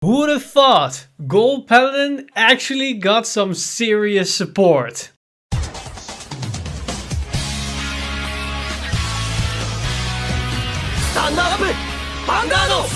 Who would have thought Gold Paladin actually got some serious support? Stand up! Vanguard!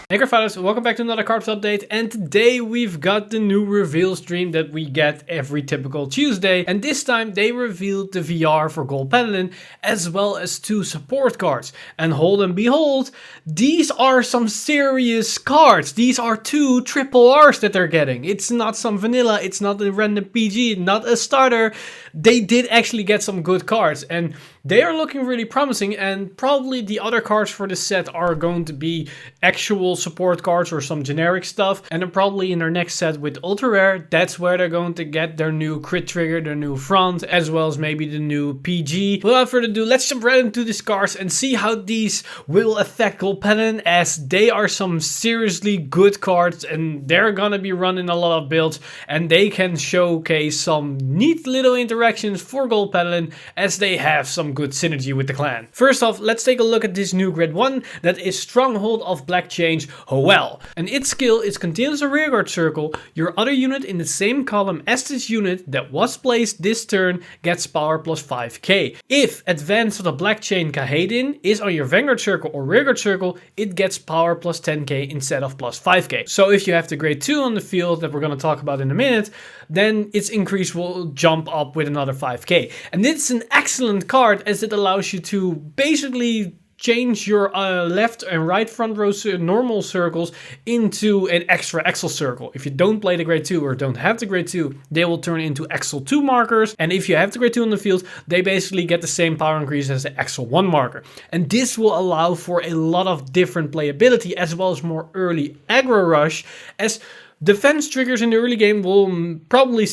Hey Cardfighters, welcome back to another Cardfight update, and today we've got the new reveal stream that we get every typical Tuesday, and this time they revealed the VR for Gold Paladin as well as 2 support cards. And hold and behold, these are some serious cards. These are 2 triple R's that they're getting. It's not some vanilla, it's not a random PG, not a starter. They did actually get some good cards, and they are looking really promising, and probably the other cards for this set are going to be actual support cards or some generic stuff, and then probably in their next set with ultra rare, that's where they're going to get their new crit trigger, their new front, as well as maybe the new PG. Without further ado, let's jump right into these cards and see how these will affect Gold Paladin, as they are some seriously good cards and they're gonna be running a lot of builds, and they can showcase some neat little interactions for Gold Paladin as they have some good synergy with the clan. First off, let's take a look at this new grade 1 that is Stronghold of Black Change Hoel. And its skill is continues a rearguard circle. Your other unit in the same column as this unit that was placed this turn gets power plus 5k. If Advance of the Black Chain Paladin is on your Vanguard circle or rearguard circle, it gets power plus 10k instead of plus 5k. So if you have the grade 2 on the field that we're going to talk about in a minute, then its increase will jump up with another 5k. And this is an excellent card as it allows you to basically change your left and right front row normal circles into an extra Excel circle. If you don't play the grade 2 or don't have the grade 2, they will turn into Excel 2 markers. And if you have the grade 2 on the field, they basically get the same power increase as the Excel 1 marker. And this will allow for a lot of different playability as well as more early aggro rush, as defense triggers in the early game will probably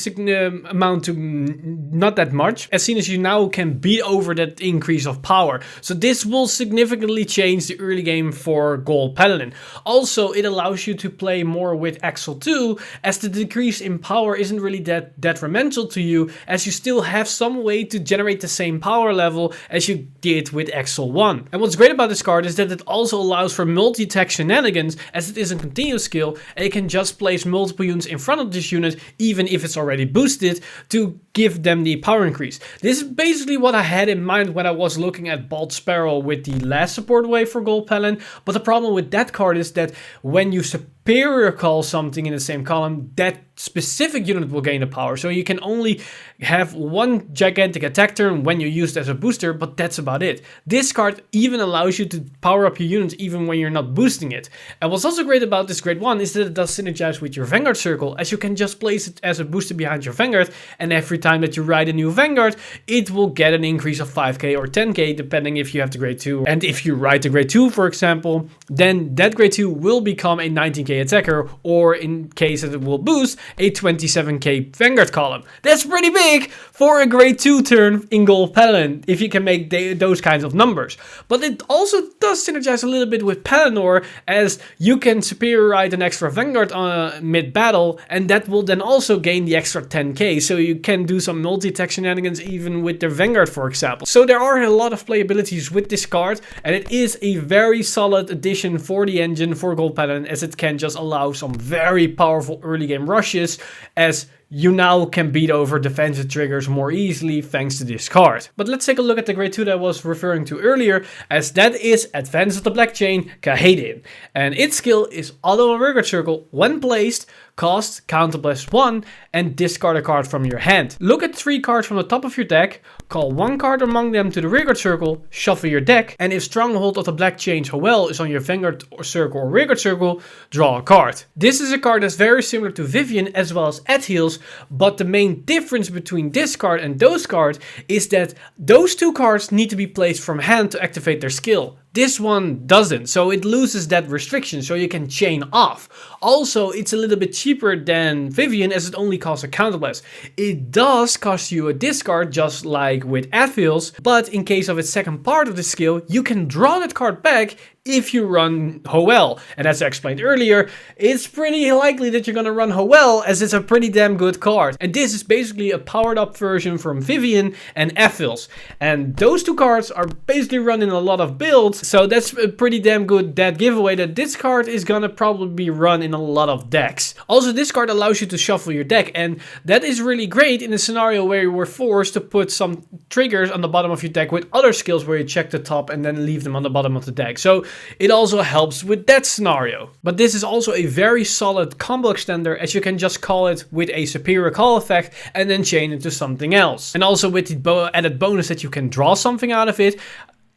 amount to not that much, as soon as you now can beat over that increase of power. So this will significantly change the early game for Gold Paladin. Also, it allows you to play more with Excel 2, as the decrease in power isn't really that detrimental to you, as you still have some way to generate the same power level as you did with Excel 1. And what's great about this card is that it also allows for multi-attack shenanigans, as it is a continuous skill, and it can just place multiple units in front of this unit even if it's already boosted to give them the power increase. This is basically what I had in mind when I was looking at Bald Sparrow with the last support wave for Gold Paladin, but the problem with that card is that when you superior call something in the same column, that specific unit will gain the power. So you can only have one gigantic attack turn when you use it as a booster, but that's about it. This card even allows you to power up your units even when you're not boosting it. And what's also great about this grade 1 is that it does synergize with your Vanguard circle, as you can just place it as a booster behind your Vanguard, and every time that you ride a new Vanguard, it will get an increase of 5k or 10k depending if you have the grade 2. And if you ride the grade 2, for example, then that grade 2 will become a 19k attacker, or in case that it will boost, a 27k Vanguard column. That's pretty big for a grade 2 turn in Gold Paladin, if you can make those kinds of numbers. But it also does synergize a little bit with Paladin, as you can superior ride an extra Vanguard mid-battle, and that will then also gain the extra 10k, so you can do some multi-attack shenanigans even with the Vanguard, for example. So there are a lot of playabilities with this card, and it is a very solid addition for the engine for Gold Paladin, as it can just allow some very powerful early game rushes, as you now can beat over defensive triggers more easily thanks to this card. But let's take a look at the grade 2 that I was referring to earlier, as that is Advance of the Black Chain Paladin. And its skill is auto and rearguard circle. When placed, cost counter plus 1 and discard a card from your hand. Look at 3 cards from the top of your deck, call 1 card among them to the rearguard circle, shuffle your deck, and if Stronghold of the Black Chain Hoel is on your Vanguard circle or rearguard circle, draw a card. This is a card that's very similar to Vivian as well as Adheals, but the main difference between this card and those cards is that those 2 cards need to be placed from hand to activate their skill. This one doesn't, so it loses that restriction, so you can chain off. Also, it's a little bit cheaper than Vivian, as it only costs a counterblast. It does cost you a discard, just like with Adheals, but in case of its second part of the skill, you can draw that card back if you run Hoel. And as I explained earlier, it's pretty likely that you're gonna run Hoel, as it's a pretty damn good card. And this is basically a powered up version from Vivian and Ephils. And those two cards are basically run in a lot of builds, so that's a pretty damn good dead giveaway that this card is gonna probably be run in a lot of decks. Also, this card allows you to shuffle your deck, and that is really great in a scenario where you were forced to put some triggers on the bottom of your deck with other skills where you check the top and then leave them on the bottom of the deck. So it also helps with that scenario. But this is also a very solid combo extender, as you can just call it with a superior call effect and then chain it to something else. And also with the added bonus that you can draw something out of it,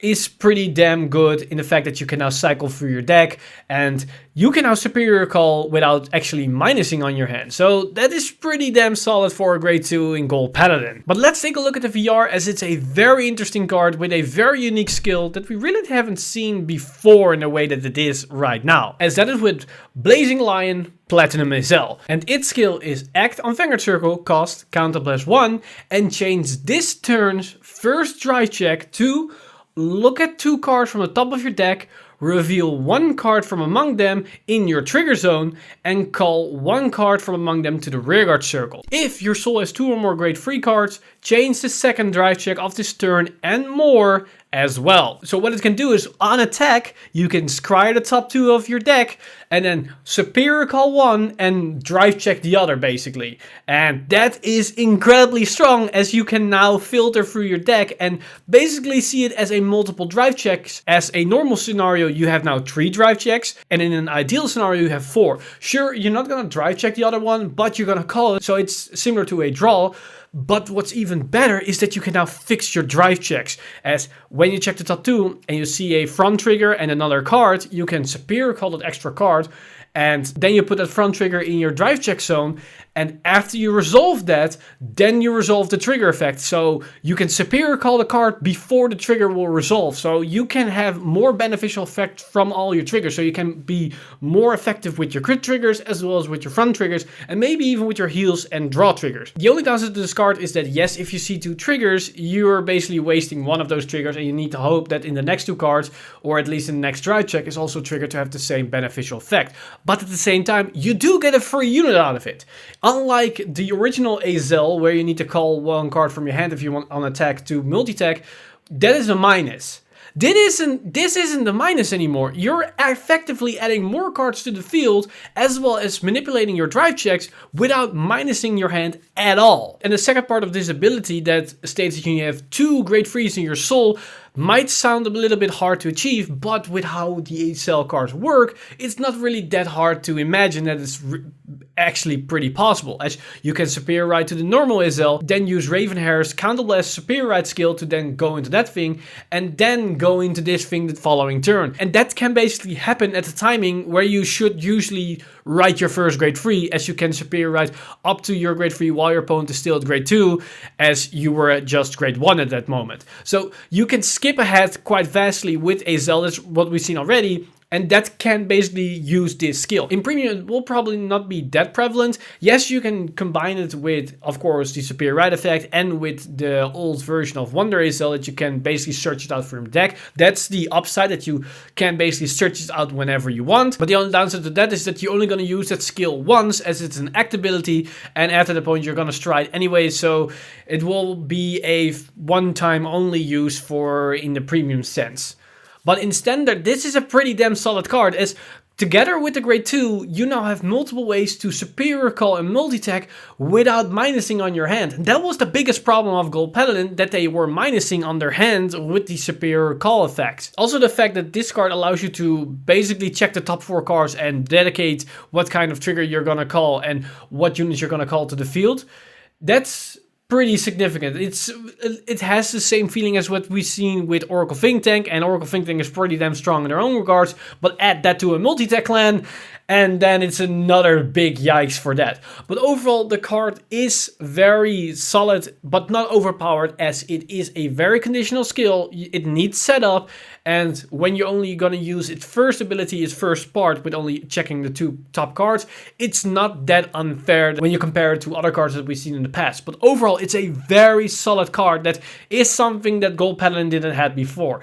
is pretty damn good in the fact that you can now cycle through your deck and you can now superior call without actually minusing on your hand. So that is pretty damn solid for a grade 2 in Gold Paladin. But let's take a look at the VR, as it's a very interesting card with a very unique skill that we really haven't seen before in the way that it is right now. As that is with Blazing Lion Platina Ezel. And its skill is act on Vanguard Circle, cost counter +1, and change this turn's first drive check to look at 2 cards from the top of your deck, reveal 1 card from among them in your trigger zone, and call 1 card from among them to the rearguard circle. If your soul has 2 or more grade 3 cards, change the second drive check of this turn and more as well. So what it can do is, on attack, you can scry the top 2 of your deck and then superior call 1 and drive check the other, basically. And that is incredibly strong, as you can now filter through your deck and basically see it as a multiple drive checks. As a normal scenario, you have now 3 drive checks, and in an ideal scenario, you have 4. Sure, you're not gonna drive check the other one, but you're gonna call it, so it's similar to a draw. But what's even better is that you can now fix your drive checks, as when you check the top 2 and you see a front trigger and another card, you can superior call that extra card, and then you put that front trigger in your drive check zone, and after you resolve that, then you resolve the trigger effect. So you can superior call the card before the trigger will resolve. So you can have more beneficial effect from all your triggers. So you can be more effective with your crit triggers as well as with your front triggers, and maybe even with your heals and draw triggers. The only downside to this card is that yes, if you see 2 triggers, you're basically wasting one of those triggers, and you need to hope that in the next 2 cards, or at least in the next drive check, is also triggered to have the same beneficial effect. But at the same time, you do get a free unit out of it. Unlike the original Ezel, where you need to call 1 card from your hand if you want on attack to multi-attack, that is a minus. This isn't the minus anymore. You're effectively adding more cards to the field, as well as manipulating your drive checks without minusing your hand at all. And the second part of this ability that states that you have 2 grade 3s in your soul might sound a little bit hard to achieve, but with how the Ezel cards work, it's not really that hard to imagine that it's actually pretty possible, as you can superior ride to the normal Ezel, then use Ravenhair's Counterblast superior ride skill to then go into that thing, and then go into this thing the following turn. And that can basically happen at a timing where you should usually ride your first grade 3, as you can superior ride up to your grade 3 while your opponent is still at grade 2, as you were at just grade 1 at that moment. So you can skip ahead quite vastly with Ezel, that's what we've seen already, and that can basically use this skill. In Premium, it will probably not be that prevalent. Yes, you can combine it with, of course, the superior ride effect and with the old version of Wonder Ezel that you can basically search it out from your deck. That's the upside, that you can basically search it out whenever you want. But the only downside to that is that you're only going to use that skill once, as it's an act ability, and after the point you're going to stride anyway, so it will be a one-time only use for in the Premium sense. But in Standard, this is a pretty damn solid card, as together with the grade 2, you now have multiple ways to superior call and multi-attack without minusing on your hand. That was the biggest problem of Gold Paladin, that they were minusing on their hand with the superior call effects. Also the fact that this card allows you to basically check the top 4 cards and dedicate what kind of trigger you're gonna call and what units you're gonna call to the field. That's pretty significant. It has the same feeling as what we've seen with Oracle Think Tank, and Oracle Think Tank is pretty damn strong in their own regards, but add that to a multi-tech clan, and then it's another big yikes for that. But overall, the card is very solid, but not overpowered, as it is a very conditional skill. It needs setup, and when you're only gonna use its first ability, its first part, with only checking the 2 top cards, it's not that unfair when you compare it to other cards that we've seen in the past. But overall, it's a very solid card that is something that Gold Paladin didn't have before.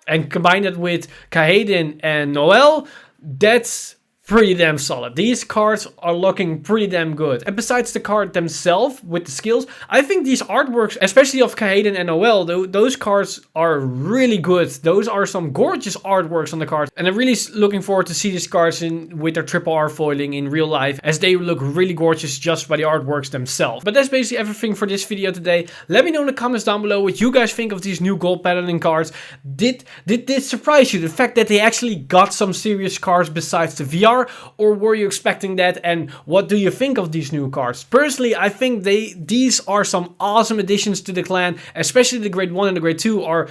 and combine it with Kaeden and Noel, that's pretty damn solid. These cards are looking pretty damn good. And besides the card themselves with the skills, I think these artworks, especially of Kaeden and Noel, those cards are really good. Those are some gorgeous artworks on the cards. And I'm really looking forward to see these cards with their triple R foiling in real life, as they look really gorgeous just by the artworks themselves. But that's basically everything for this video today. Let me know in the comments down below what you guys think of these new gold Paladin cards. Did this surprise you? The fact that they actually got some serious cards besides the VR? Or were you expecting that, and what do you think of these new cards? Personally, I think these are some awesome additions to the clan, especially the grade 1 and the grade 2 are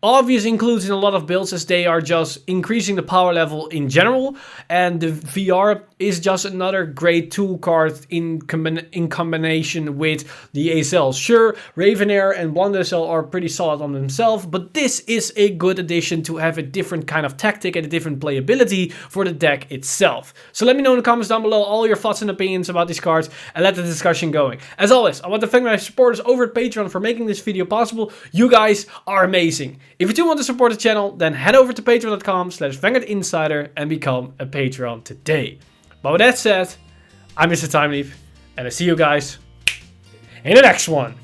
obvious includes in a lot of builds, as they are just increasing the power level in general, and the VR is just another grade 2 card in combination with the Ezel. Sure, Ravenair and Blonde Ezel are pretty solid on themselves, but this is a good addition to have a different kind of tactic and a different playability for the deck itself. So let me know in the comments down below all your thoughts and opinions about these cards, and let the discussion going. As always, I want to thank my supporters over at Patreon for making this video possible. You guys are amazing. If you do want to support the channel, then head over to patreon.com/VanguardInsider and become a Patreon today. But with that said, I'm Mr. Timeleap, and I see you guys in the next one.